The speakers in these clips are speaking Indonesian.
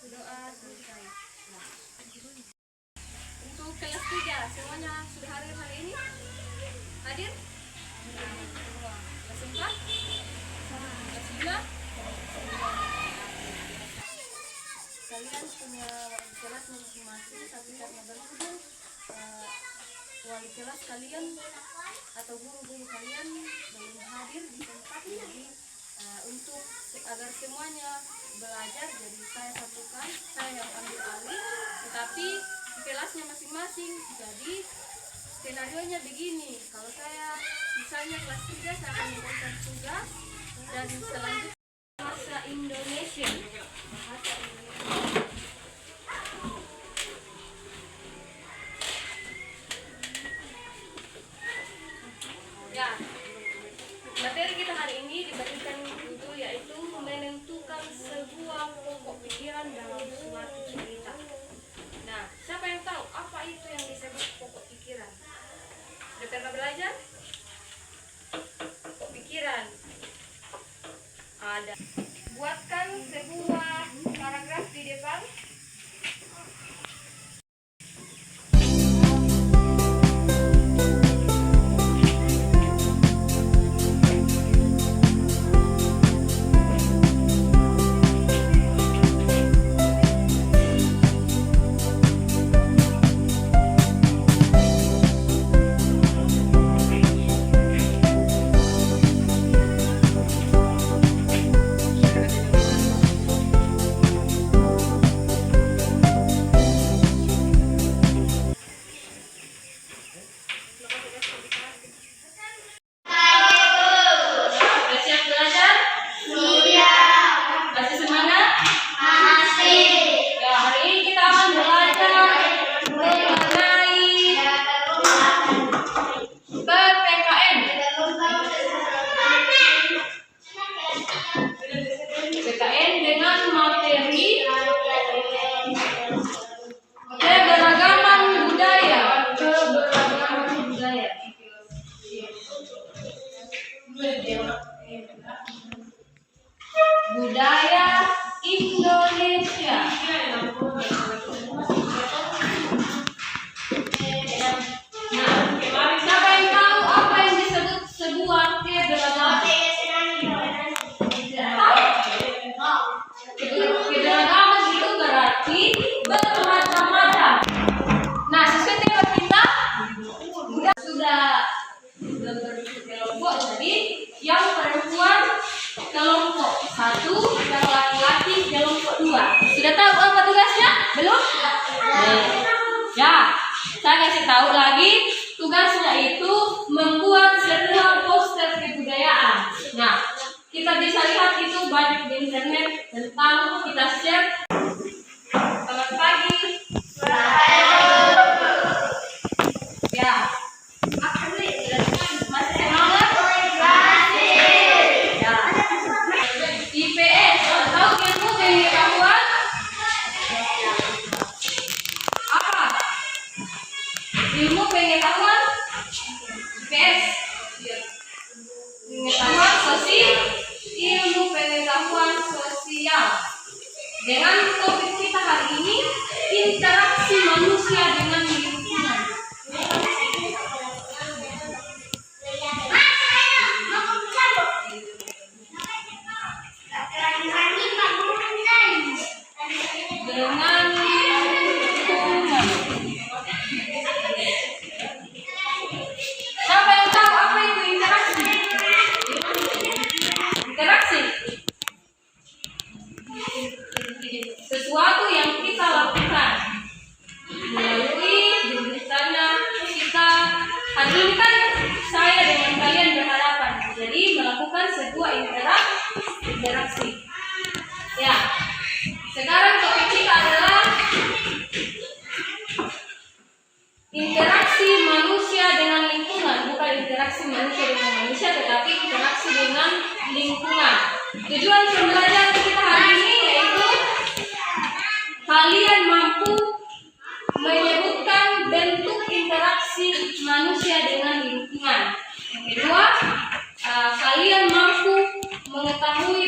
Doa selesai. Untuk kelas 3 semuanya sudah hadir hari ini? Hadir? Kelas 4? Kelas 5? Kalian punya wali kelas masing-masing, tapi karena berhubung wali kelas kalian atau guru-guru kalian belum hadir di tempat, jadi untuk agar semuanya belajar, jadi saya satukan, saya yang ambil alih, tetapi di kelasnya masing-masing. Jadi skenario-nya begini, kalau saya misalnya kelas 3 saya akan memberikan tugas, dan selanjutnya bahasa Indonesia. Ya, materi kita hari ini diberikan judul yaitu menentukan sebuah pokok pikiran dalam suatu cerita. Nah, siapa yang tahu apa itu yang disebut pokok pikiran? Sudah pernah belajar? Pokok pikiran. Ada. Buatkan sebuah paragraf di depan. Budaya Indonesia. Nah, siapa yang tahu apa yang disebut sebuah keberagaman? Keberagaman itu berarti bermacam-macam. Nah, sesuai tema kita sudah berkelompok. Jadi yang perempuan kelompok 1, yang laki-laki kelompok 2. Sudah tahu apa tugasnya? Belum? Ya, saya kasih tahu lagi. Tugasnya itu membuat sebuah poster kebudayaan. Nah, kita bisa lihat itu banyak di internet tentang, kita share. Selamat pagi. Ya. Masih semangat? Ya. IPS, tahu ilmu pengetahuan? Apa? Ilmu pengetahuan? IPS. Pengetahuan sosial, ilmu pengetahuan sosial. Dengan topik kita hari ini, interaksi manusia dengan lingkungan. Dengan lingkungan. Siapa yang tahu apa itu interaksi? Interaksi sesuatu yang kita lakukan melalui misalnya kita hari ini kan saya dengan kalian berhadapan, jadi melakukan sebuah interaksi. Ya, sekarang topik kita adalah interaksi manusia dengan lingkungan, bukan interaksi manusia dengan manusia, tetapi interaksi dengan lingkungan. Tujuan pembelajaran kita hari ini yaitu kalian mampu menyebutkan bentuk interaksi manusia dengan lingkungan. Yang kedua, kalian mampu mengetahui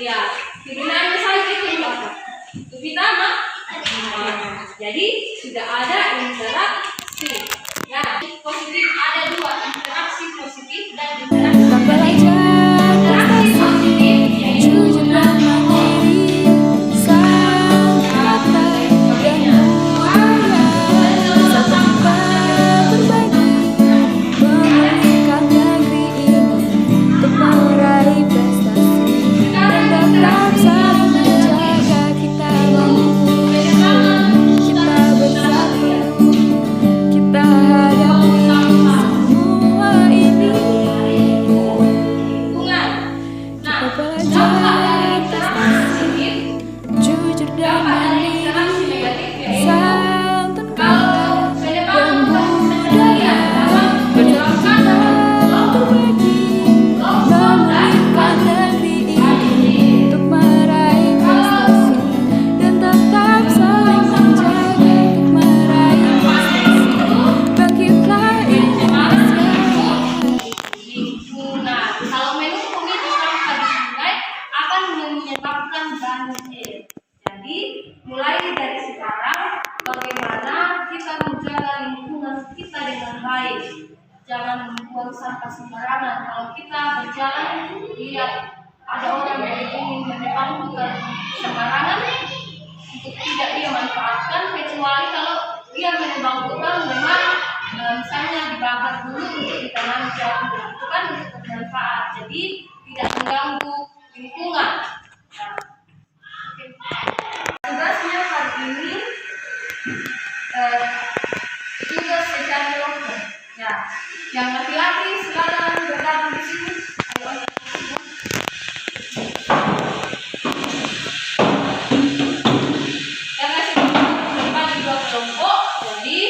Ya, pilihannya saja itu apa? Pertama, jadi sudah ada interaksi. Ya, positif ada dua, interaksi positif dan interaksi positif. Jujur dan mandiri, saat dan mulia, satu kita berbagi, memulihkan negeri ini untuk meraih prestasi dan tetap saling menjaga. Kita mampu, kita bersatu, kita hadapi semua ini. Kita belajar prestasi, jujur dan mandiri, santun kata dan budaya, bersatu kita berbagi, memulihkan negeri ini untuk meraih prestasi dan tetap saling menjaga untuk meraih prestasi. Bangkitlah Indonesia. Nah, kalau menumpuk itu sampah di sungai akan menyebabkan banjir. Jadi, mulai dari sekarang, bagaimana kita menjaga lingkungan kita dengan baik. Jangan membuang sampah sembarangan. Kalau kita berjalan, lihat ada orang yang ingin menebangkan sembarangan, untuk tidak dia manfaatkan, kecuali kalau dia menebangkan memang misalnya dibakar dulu untuk ditanamkan, itu kan untuk bermanfaat, jadi tidak mengganggu lingkungan. Nah, tugasnya hari ini tugas secara kelompok. Ya, yang laki-laki silakan bergabung di sini. Ayo, karena sebelum berbagi dua kelompok, jadi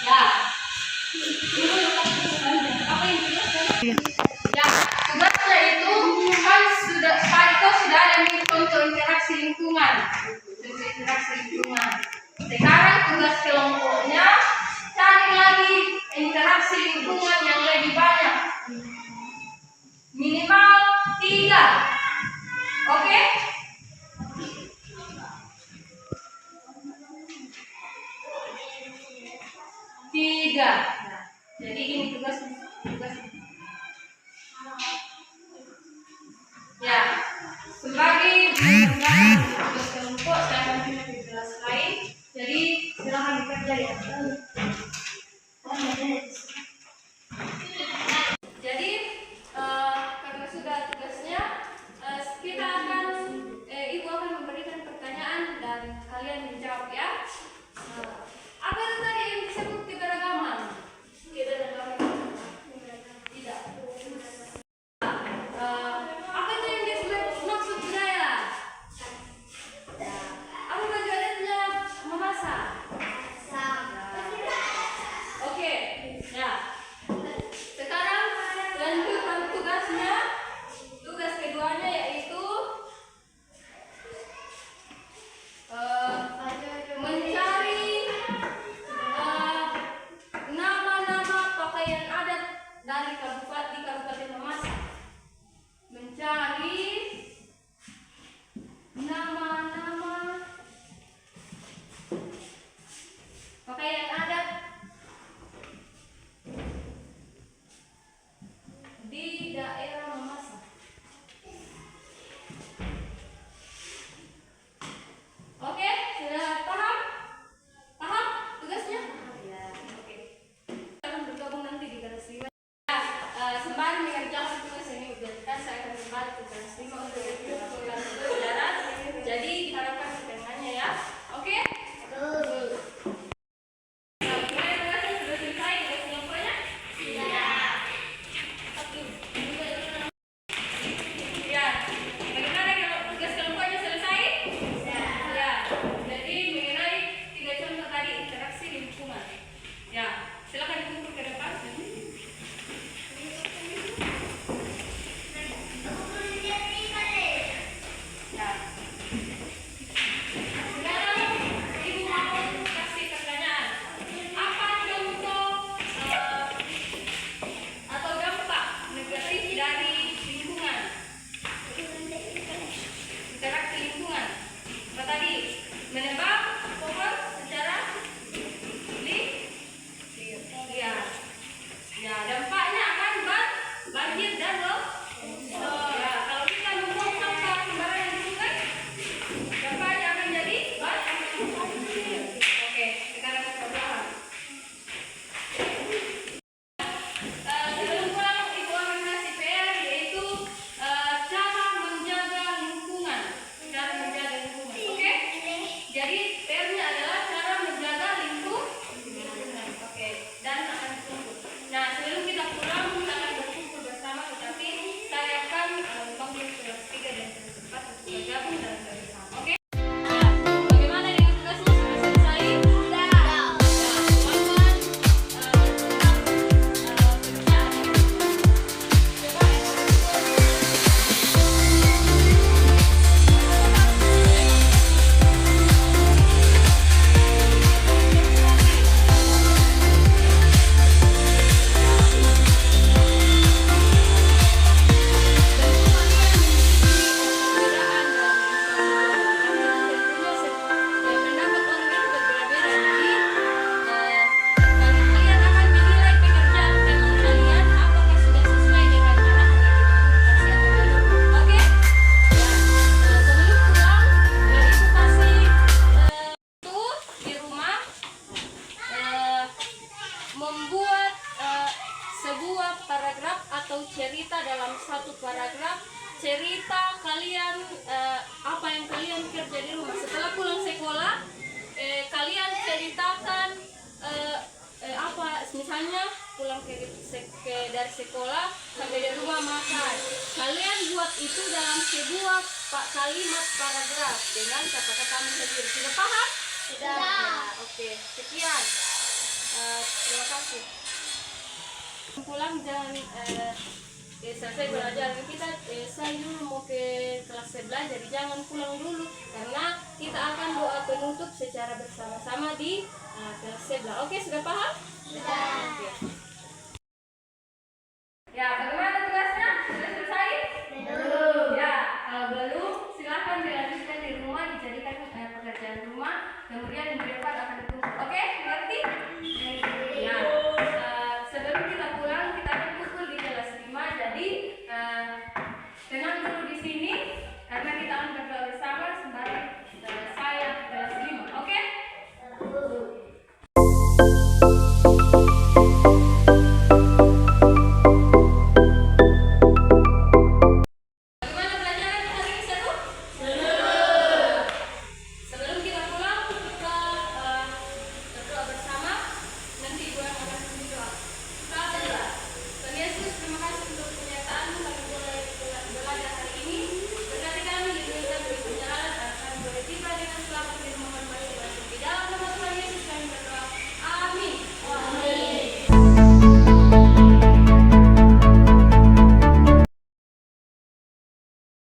ya, tugasnya itu kan sudah ada nih contoh interaksi lingkungan. Contoh interaksi lingkungan. Sekarang tugas kelompoknya cari lagi interaksi lingkungan yang lebih banyak. Minimal 3. Oke? Tiga. Nah, jadi ini tugas. Ya, sebagai mengerjakan tugas kelompok, saya akan pindah ke kelas lain. Jadi silakan dikerja ya. Jadi karena sudah tugasnya, kita akan ibu akan memberikan pertanyaan dan kalian menjawab ya. Apa itu tadi yang disebut keberagaman? Keberagaman tidak. Apa itu yang disebut maksud budaya? Apa baju adatnya memasak? cerita kalian apa yang kalian kerja di rumah setelah pulang sekolah. Kalian ceritakan apa misalnya pulang dari sekolah sampai di rumah makan. Kalian buat itu dalam sebuah kalimat paragraf dengan kata-kata kamu sendiri. Sudah paham? Sudah. Oke, sekian. Terima kasih. Pulang dan selesai belajar kita, saya dulu mau ke kelas 11, jadi jangan pulang dulu karena kita akan doa penutup secara bersama-sama di kelas 11. Oke, sudah paham? Sudah. Oke.